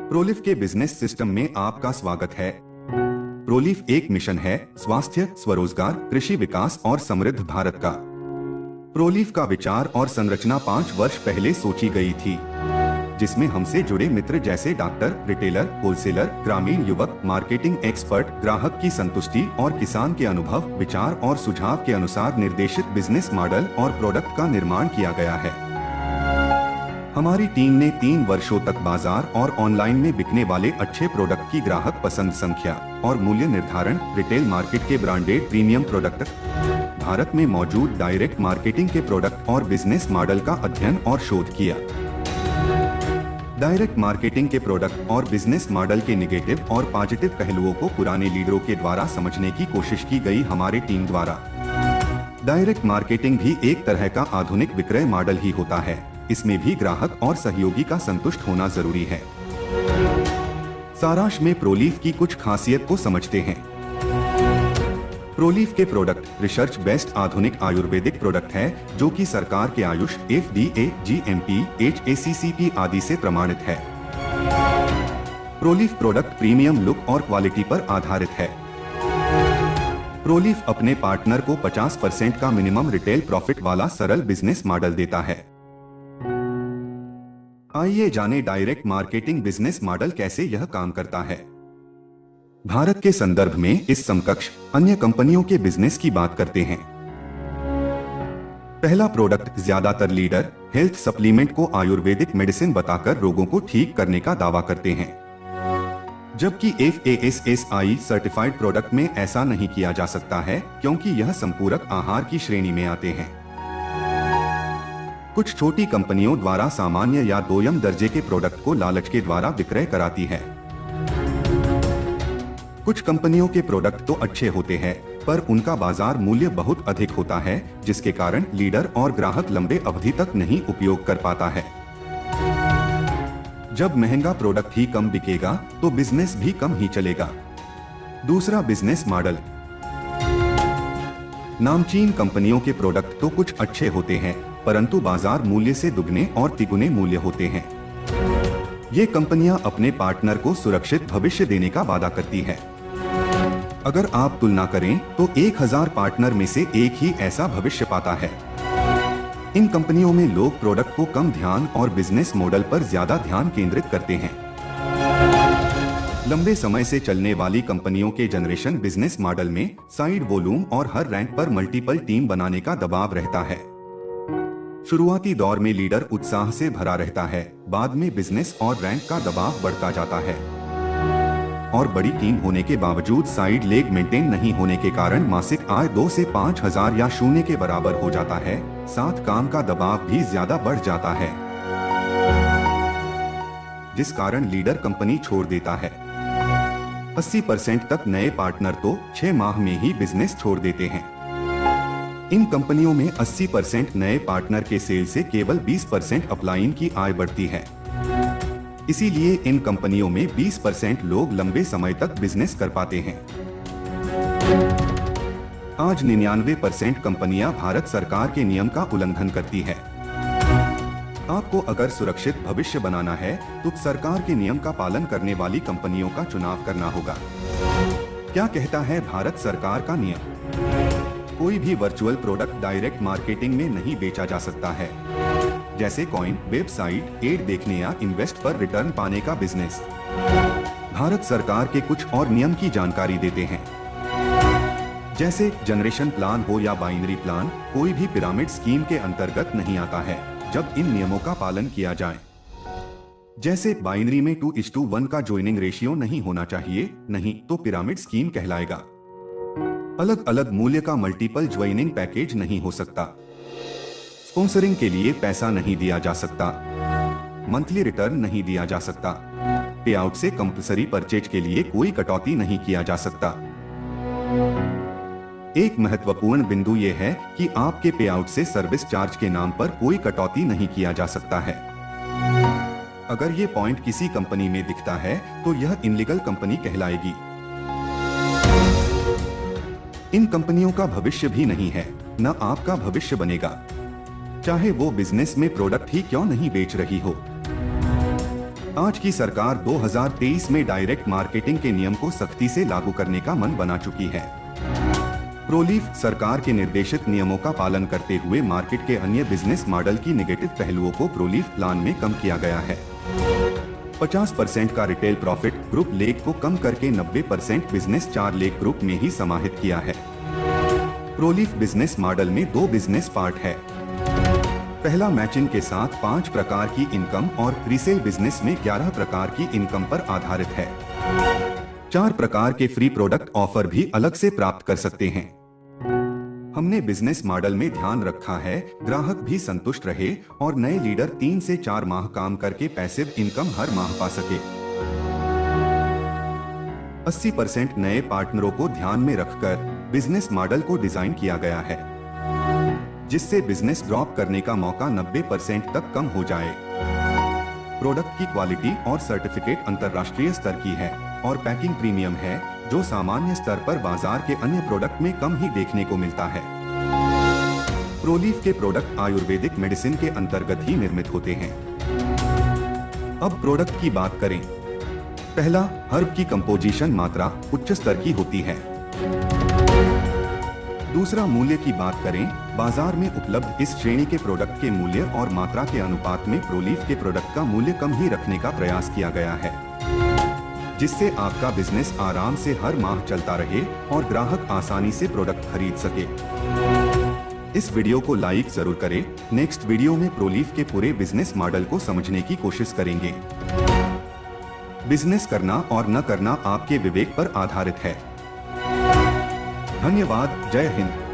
प्रोलिफ के business system में आपका स्वागत है। प्रोलिफ एक मिशन है स्वास्थ्य, स्वरोजगार, कृषि विकास और समृद्ध भारत का। प्रोलिफ का विचार और संरचना 5 वर्ष पहले सोची गई थी, जिसमें हमसे जुड़े मित्र जैसे डॉक्टर, रिटेलर, होलसेलर, ग्रामीण युवक, मार्केटिंग एक्सपर्ट, ग्राहक की संतुष्टि और किसान के अनुभव, विचार और सुझाव के अनुसार निर्देशित बिजनेस मॉडल और प्रोडक्ट का निर्माण किया गया है। हमारी टीम ने 3 वर्षों तक बाजार और ऑनलाइन में बिकने वाले अच्छे प्रोडक्ट की ग्राहक पसंद संख्या और मूल्य निर्धारण, रिटेल मार्केट के ब्रांडेड प्रीमियम प्रोडक्ट, भारत में मौजूद डायरेक्ट मार्केटिंग के प्रोडक्ट और बिजनेस मॉडल का अध्ययन और शोध किया। डायरेक्ट मार्केटिंग के प्रोडक्ट और बिजनेस मॉडल के निगेटिव और पॉजिटिव पहलुओं को पुराने लीडरों के द्वारा समझने की कोशिश की गई हमारी टीम द्वारा। डायरेक्ट मार्केटिंग भी एक तरह का आधुनिक विक्रय मॉडल ही होता है। इसमें भी ग्राहक और सहयोगी का संतुष्ट होना जरूरी है। सारांश में प्रोलीफ की कुछ खासियत को समझते हैं। प्रोलीफ के प्रोडक्ट रिसर्च बेस्ड आधुनिक आयुर्वेदिक प्रोडक्ट है, जो कि सरकार के आयुष, FDA, GMP, HACCP आदि से प्रमाणित है। प्रोलीफ प्रोडक्ट प्रीमियम लुक और क्वालिटी पर आधारित है। प्रोलीफ अपने पार्टनर को 50% का मिनिमम रिटेल प्रॉफिट वाला सरल बिजनेस मॉडल देता है। आइए जाने डायरेक्ट मार्केटिंग बिजनेस मॉडल कैसे यह काम करता है। भारत के संदर्भ में इस समकक्ष अन्य कंपनियों के बिजनेस की बात करते हैं। पहला प्रोडक्ट ज्यादातर लीडर हेल्थ सप्लीमेंट को आयुर्वेदिक मेडिसिन बताकर रोगों को ठीक करने का दावा करते हैं, जबकि FASSI सर्टिफाइड प्रोडक्ट में ऐसा नहीं किया जा सकता है, क्योंकि यह संपूरक आहार की श्रेणी में आते हैं। कुछ छोटी कंपनियों द्वारा सामान्य या दोयम दर्जे के प्रोडक्ट को लालच के द्वारा विक्रय कराती है। कुछ कंपनियों के प्रोडक्ट तो अच्छे होते हैं, पर उनका बाजार मूल्य बहुत अधिक होता है, जिसके कारण लीडर और ग्राहक लंबे अवधि तक नहीं उपयोग कर पाता है। जब महंगा प्रोडक्ट ही कम बिकेगा, तो बिजनेस भी कम ही चलेगा। दूसरा बिजनेस मॉडल, नामचीन कंपनियों के प्रोडक्ट तो कुछ अच्छे होते हैं, परंतु बाजार मूल्य से दुगने और तिगुने मूल्य होते हैं। ये कंपनियां अपने पार्टनर को सुरक्षित भविष्य देने का वादा करती है। अगर आप तुलना करें तो 1000 पार्टनर में से एक ही ऐसा भविष्य पाता है। इन कंपनियों में लोग प्रोडक्ट को कम ध्यान और बिजनेस मॉडल पर ज्यादा ध्यान केंद्रित करते हैं। लंबे समय से चलने वाली कंपनियों के जनरेशन बिजनेस मॉडल में साइड वॉल्यूम और हर रैंक पर मल्टीपल टीम बनाने का दबाव रहता है। शुरुआती दौर में लीडर उत्साह से भरा रहता है, बाद में बिजनेस और रैंक का दबाव बढ़ता जाता है, और बड़ी टीम होने के बावजूद साइड लेग मेंटेन नहीं होने के कारण मासिक आय 2 से 5,000 या शून्य के बराबर हो जाता है। साथ काम का दबाव भी ज्यादा बढ़ जाता है, जिस कारण लीडर कंपनी छोड़ देता है। 80% तक नए पार्टनर तो 6 माह में ही बिजनेस छोड़ देते हैं। इन कंपनियों में 80% नए पार्टनर के सेल से केवल 20% अपलाइन की आय बढ़ती है। इसीलिए इन कंपनियों में 20% लोग लंबे समय तक बिजनेस कर पाते हैं। आज 99% कंपनियां भारत सरकार के नियम का उल्लंघन करती है। आपको अगर सुरक्षित भविष्य बनाना है, तो सरकार के नियम का पालन करने वाली कंपनियों का चुनाव करना होगा। क्या कहता है भारत सरकार का नियम? कोई भी वर्चुअल प्रोडक्ट डायरेक्ट मार्केटिंग में नहीं बेचा जा सकता है, जैसे कॉइन, वेबसाइट, एड देखने या इन्वेस्ट पर रिटर्न पाने का बिजनेस। भारत सरकार के कुछ और नियम की जानकारी देते हैं, जैसे जनरेशन प्लान हो या बाइनरी प्लान, कोई भी पिरामिड स्कीम के अंतर्गत नहीं आता है जब इन नियमों का पालन किया जाए। जैसे बाइनरी में 2:1 का ज्वाइनिंग रेशियो नहीं होना चाहिए, नहीं तो पिरामिड स्कीम कहलाएगा। अलग अलग मूल्य का मल्टीपल ज्वाइनिंग पैकेज नहीं हो सकता। स्पॉन्सरिंग के लिए पैसा नहीं दिया जा सकता। मंथली रिटर्न नहीं दिया जा सकता। पे आउट से कंपल्सरी परचेज के लिए कोई कटौती नहीं किया जा सकता। एक महत्वपूर्ण बिंदु यह है कि आपके पे आउट से सर्विस चार्ज के नाम पर कोई कटौती नहीं किया जा सकता है। अगर ये पॉइंट किसी कंपनी में दिखता है, तो यह इनलीगल कंपनी कहलाएगी। इन कंपनियों का भविष्य भी नहीं है, न आपका भविष्य बनेगा, चाहे वो बिजनेस में प्रोडक्ट ही क्यों नहीं बेच रही हो। आज की सरकार 2023 में डायरेक्ट मार्केटिंग के नियम को सख्ती से लागू करने का मन बना चुकी है। प्रोलीफ सरकार के निर्देशित नियमों का पालन करते हुए मार्केट के अन्य बिजनेस मॉडल की नेगेटिव पहलुओं को प्रोलीफ प्लान में कम किया गया है। 50% का रिटेल प्रॉफिट ग्रुप लेग को कम करके 90% बिजनेस 4 लेग ग्रुप में ही समाहित किया है। प्रोलीफ बिजनेस मॉडल में 2 बिजनेस पार्ट है। पहला मैचिंग के साथ 5 प्रकार की इनकम और रीसेल बिजनेस में 11 प्रकार की इनकम पर आधारित है। 4 प्रकार के फ्री प्रोडक्ट ऑफर भी अलग से प्राप्त कर सकते हैं। हमने बिजनेस मॉडल में ध्यान रखा है ग्राहक भी संतुष्ट रहे और नए लीडर 3 से 4 माह काम करके पैसिव इनकम हर माह पा सके। 80% नए पार्टनरों को ध्यान में रखकर बिजनेस मॉडल को डिजाइन किया गया है, जिससे बिजनेस ड्रॉप करने का मौका 90% तक कम हो जाए। प्रोडक्ट की क्वालिटी और सर्टिफिकेट अंतर्राष्ट्रीय स्तर की है और पैकिंग प्रीमियम है, जो सामान्य स्तर पर बाजार के अन्य प्रोडक्ट में कम ही देखने को मिलता है। प्रोलीफ के प्रोडक्ट आयुर्वेदिक मेडिसिन के अंतर्गत ही निर्मित होते हैं। अब प्रोडक्ट की बात करें। पहला, हर्ब की कंपोजिशन मात्रा उच्च स्तर की होती है। दूसरा, मूल्य की बात करें। बाजार में उपलब्ध इस श्रेणी के प्रोडक्ट के मूल्य और मात्रा के अनुपात में प्रोलीफ के प्रोडक्ट का मूल्य कम ही रखने का प्रयास किया गया है, जिससे आपका बिजनेस आराम से हर माह चलता रहे और ग्राहक आसानी से प्रोडक्ट खरीद सके। इस वीडियो को लाइक जरूर करें। नेक्स्ट वीडियो में प्रोलीफ के पूरे बिजनेस मॉडल को समझने की कोशिश करेंगे। बिजनेस करना और न करना आपके विवेक पर आधारित है। धन्यवाद। जय हिंद।